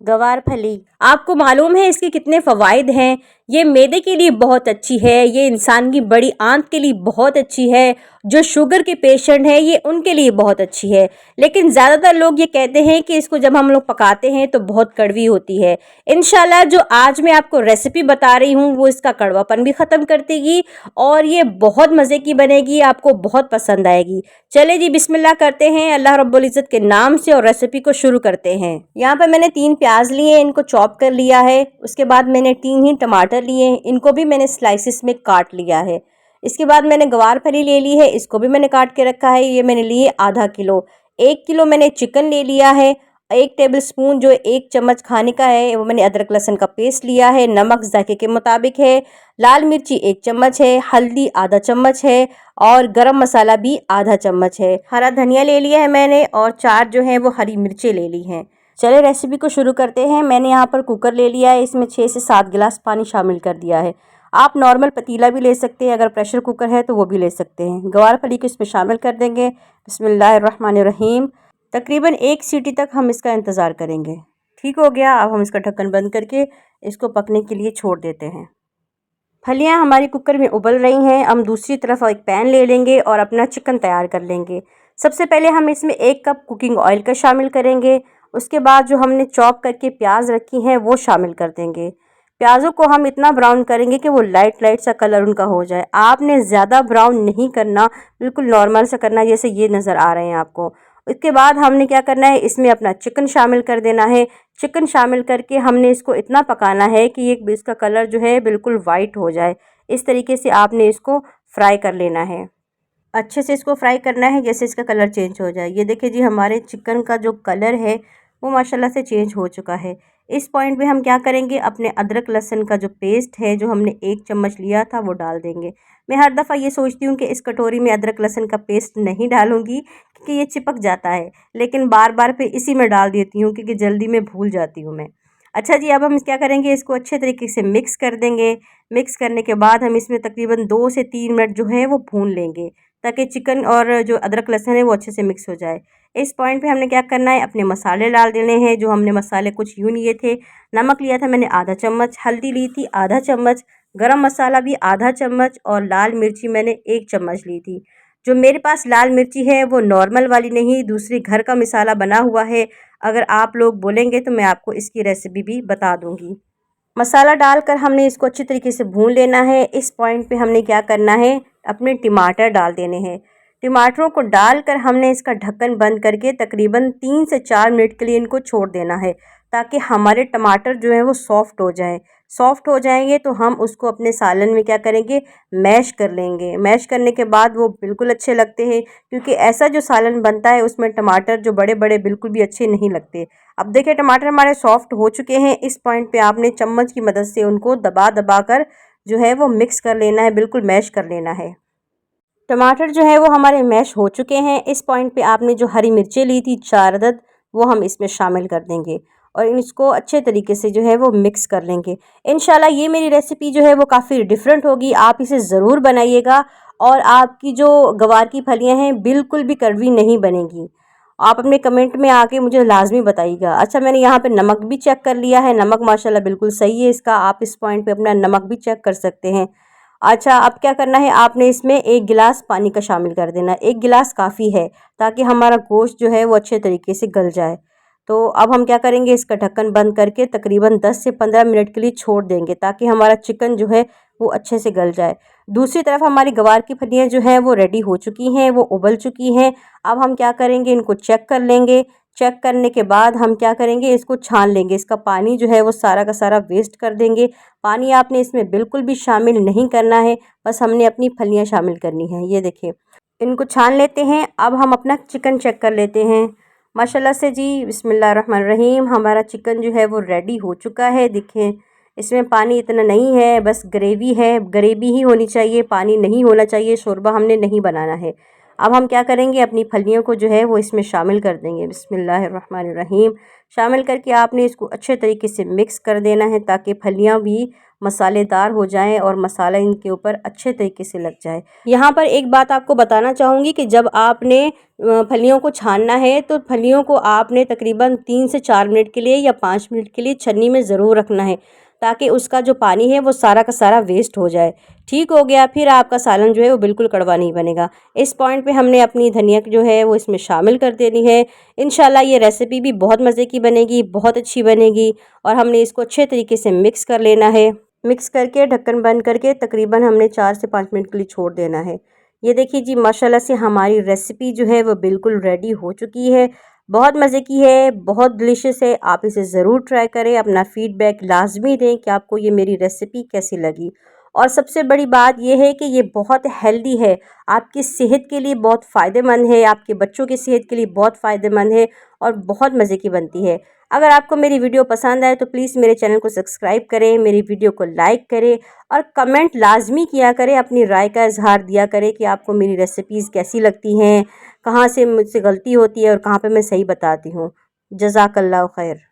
गवार फली आपको मालूम है इसके कितने फ़वाइद हैं। ये मैदे के लिए बहुत अच्छी है, ये इंसान की बड़ी आंत के लिए बहुत अच्छी है, जो शुगर के पेशेंट हैं ये उनके लिए बहुत अच्छी है। लेकिन ज़्यादातर लोग ये कहते हैं कि इसको जब हम लोग पकाते हैं तो बहुत कड़वी होती है। इंशाल्लाह जो आज मैं आपको रेसिपी बता रही हूँ वो इसका कड़वापन भी ख़त्म कर देगी और ये बहुत मज़े की बनेगी, आपको बहुत पसंद आएगी। चले जी बिस्मिल्लाह करते हैं अल्लाह रब्बुल इज़्ज़त के नाम से और रेसिपी को शुरू करते हैं। यहाँ पर मैंने 3 प्याज लिए, इनको चॉप कर लिया है। उसके बाद मैंने 3 ही टमाटर लिए, इनको भी मैंने स्लाइसिस में काट लिया है। इसके बाद मैंने गवार फली ले ली है, इसको भी मैंने काट के रखा है। ये मैंने लिए आधा किलो। 1 किलो मैंने चिकन ले लिया है। 1 टेबल स्पून जो 1 चम्मच खाने का है वो मैंने अदरक लहसुन का पेस्ट लिया है। नमक जायके के मुताबिक है। लाल मिर्ची 1 चम्मच है, हल्दी आधा चम्मच है और गरम मसाला भी आधा चम्मच है। हरा धनिया ले लिया है मैंने और 4 जो है वो हरी मिर्चें ले ली हैं। चलिए रेसिपी को शुरू करते हैं। मैंने यहाँ पर कुकर ले लिया है, इसमें 6 से 7 गिलास पानी शामिल कर दिया है। आप नॉर्मल पतीला भी ले सकते हैं, अगर प्रेशर कुकर है तो वो भी ले सकते हैं। गवार फली को इसमें शामिल कर देंगे। बिस्मिल्लाहिर्रहमानिर्रहीम। तकरीबन 1 सीटी तक हम इसका इंतज़ार करेंगे। ठीक हो गया, अब हम इसका ढक्कन बंद करके इसको पकने के लिए छोड़ देते हैं। फलियां हमारी कुकर में उबल रही हैं। हम दूसरी तरफ एक पैन ले लेंगे और अपना चिकन तैयार कर लेंगे। सबसे पहले हम इसमें 1 कप कुकिंग ऑयल का शामिल करेंगे। उसके बाद जो हमने चॉप करके प्याज रखी हैं वो शामिल कर देंगे। प्याज़ों को हम इतना ब्राउन करेंगे कि वो लाइट लाइट सा कलर उनका हो जाए। आपने ज़्यादा ब्राउन नहीं करना, बिल्कुल नॉर्मल सा करना, जैसे ये नज़र आ रहे हैं आपको। इसके बाद हमने क्या करना है, इसमें अपना चिकन शामिल कर देना है। चिकन शामिल करके हमने इसको इतना पकाना है कि ये इसका कलर जो है बिल्कुल वाइट हो जाए। इस तरीके से आपने इसको फ्राई कर लेना है। अच्छे से इसको फ्राई करना है जैसे इसका कलर चेंज हो जाए। ये देखिए जी हमारे चिकन का जो कलर है वो माशाल्लाह से चेंज हो चुका है। इस पॉइंट पे हम क्या करेंगे, अपने अदरक लहसुन का जो पेस्ट है जो हमने 1 चम्मच लिया था वो डाल देंगे। मैं हर दफ़ा ये सोचती हूँ कि इस कटोरी में अदरक लहसुन का पेस्ट नहीं डालूँगी क्योंकि ये चिपक जाता है, लेकिन बार बार फिर इसी में डाल देती हूँ क्योंकि जल्दी में भूल जाती हूँ मैं। अच्छा जी, अब हम क्या करेंगे, इसको अच्छे तरीके से मिक्स कर देंगे। मिक्स करने के बाद हम इसमें तकरीबन 2 से 3 मिनट जो है वो भून लेंगे ताकि चिकन और जो अदरक लहसुन है वो अच्छे से मिक्स हो जाए। इस पॉइंट पे हमने क्या करना है, अपने मसाले डाल देने हैं। जो हमने मसाले कुछ यूँ लिए थे, नमक लिया था मैंने आधा चम्मच, हल्दी ली थी आधा चम्मच, गरम मसाला भी आधा चम्मच और लाल मिर्ची मैंने 1 चम्मच ली थी। जो मेरे पास लाल मिर्ची है वो नॉर्मल वाली नहीं, दूसरी घर का मसाला बना हुआ है। अगर आप लोग बोलेंगे तो मैं आपको इसकी रेसिपी भी बता दूँगी। मसाला डालकर हमने इसको अच्छी तरीके से भून लेना है। इस पॉइंट पे हमने क्या करना है, अपने टमाटर डाल देने हैं। टमाटरों को डालकर हमने इसका ढक्कन बंद करके तकरीबन 3 से 4 मिनट के लिए इनको छोड़ देना है ताकि हमारे टमाटर जो है वो सॉफ़्ट हो जाएं। सॉफ़्ट हो जाएंगे तो हम उसको अपने सालन में क्या करेंगे, मैश कर लेंगे। मैश करने के बाद वो बिल्कुल अच्छे लगते हैं क्योंकि ऐसा जो सालन बनता है उसमें टमाटर जो बड़े बड़े बिल्कुल भी अच्छे नहीं लगते। अब देखिए टमाटर हमारे सॉफ्ट हो चुके हैं। इस पॉइंट पे आपने चम्मच की मदद से उनको दबा दबा कर जो है वो मिक्स कर लेना है, बिल्कुल मैश कर लेना है। टमाटर जो है वो हमारे मैश हो चुके हैं। इस पॉइंट पे आपने जो हरी मिर्चें ली थी 4 अदद, वो हम इसमें शामिल कर देंगे और इसको अच्छे तरीके से जो है वो मिक्स कर लेंगे। इंशाल्लाह ये मेरी रेसिपी जो है वो काफ़ी डिफरेंट होगी, आप इसे ज़रूर बनाइएगा और आपकी जो गवार की फलियाँ हैं बिल्कुल भी कड़वी नहीं बनेगी। आप अपने कमेंट में आके मुझे लाजमी बताइएगा। अच्छा, मैंने यहाँ पे नमक भी चेक कर लिया है, नमक माशाल्लाह बिल्कुल सही है इसका। आप इस पॉइंट पे अपना नमक भी चेक कर सकते हैं। अच्छा, अब क्या करना है, आपने इसमें 1 गिलास पानी का शामिल कर देना। 1 गिलास काफ़ी है ताकि हमारा गोश्त जो है वो अच्छे तरीके से गल जाए। तो अब हम क्या करेंगे, इसका ढक्कन बंद करके तकरीबन 10 से 15 मिनट के लिए छोड़ देंगे ताकि हमारा चिकन जो है वो अच्छे से गल जाए। दूसरी तरफ हमारी गवार की फलियाँ जो हैं वो रेडी हो चुकी हैं, वो उबल चुकी हैं। अब हम क्या करेंगे, इनको चेक कर लेंगे। चेक करने के बाद हम क्या करेंगे, इसको छान लेंगे। इसका पानी जो है वो सारा का सारा वेस्ट कर देंगे। पानी आपने इसमें बिल्कुल भी शामिल नहीं करना है, बस हमने अपनी फलियाँ शामिल करनी हैं। ये देखिए, इनको छान लेते हैं। अब हम अपना चिकन चेक कर लेते हैं। माशाल्लाह से जी, बिस्मिल्लाहिर्रहमानिर्रहीम, हमारा चिकन जो है वो रेडी हो चुका है। देखें, इसमें पानी इतना नहीं है, बस ग्रेवी है। ग्रेवी ही होनी चाहिए, पानी नहीं होना चाहिए, शोरबा हमने नहीं बनाना है। अब हम क्या करेंगे, अपनी फलियों को जो है वो इसमें शामिल कर देंगे। बिस्मिल्लाहिर्रहमानिर्रहीम। शामिल करके आपने इसको अच्छे तरीके से मिक्स कर देना है ताकि फलियाँ भी मसालेदार हो जाएं और मसाला इनके ऊपर अच्छे तरीके से लग जाए। यहाँ पर एक बात आपको बताना चाहूँगी कि जब आपने फलियों को छानना है तो फलियों को आपने तकरीबन 3 से 4 मिनट के लिए या 5 मिनट के लिए छन्नी में ज़रूर रखना है ताकि उसका जो पानी है वो सारा का सारा वेस्ट हो जाए। ठीक हो गया, फिर आपका सालन जो है वो बिल्कुल कड़वा नहीं बनेगा। इस पॉइंट पे हमने अपनी धनिया जो है वो इसमें शामिल कर देनी है। इंशाल्लाह ये रेसिपी भी बहुत मज़े की बनेगी, बहुत अच्छी बनेगी। और हमने इसको अच्छे तरीके से मिक्स कर लेना है। मिक्स करके ढक्कन बंद करके तकरीबन हमने 4 से 5 मिनट के लिए छोड़ देना है। ये देखिए जी, माशाल्लाह से हमारी रेसिपी जो है वो बिल्कुल रेडी हो चुकी है। बहुत मज़े की है, बहुत डिलीशियस है। आप इसे ज़रूर ट्राई करें, अपना फ़ीडबैक लाजमी दें कि आपको ये मेरी रेसिपी कैसी लगी। और सबसे बड़ी बात यह है कि ये बहुत हेल्दी है, आपकी सेहत के लिए बहुत फ़ायदेमंद है, आपके बच्चों की सेहत के लिए बहुत फ़ायदेमंद है और बहुत मज़े की बनती है। अगर आपको मेरी वीडियो पसंद आए तो प्लीज़ मेरे चैनल को सब्सक्राइब करें, मेरी वीडियो को लाइक करें और कमेंट लाजमी किया करें, अपनी राय का इजहार दिया करें कि आपको मेरी रेसिपीज़ कैसी लगती हैं, कहाँ से मुझसे गलती होती है और कहाँ पे मैं सही बताती हूँ। जज़ाकल्लाह खैर।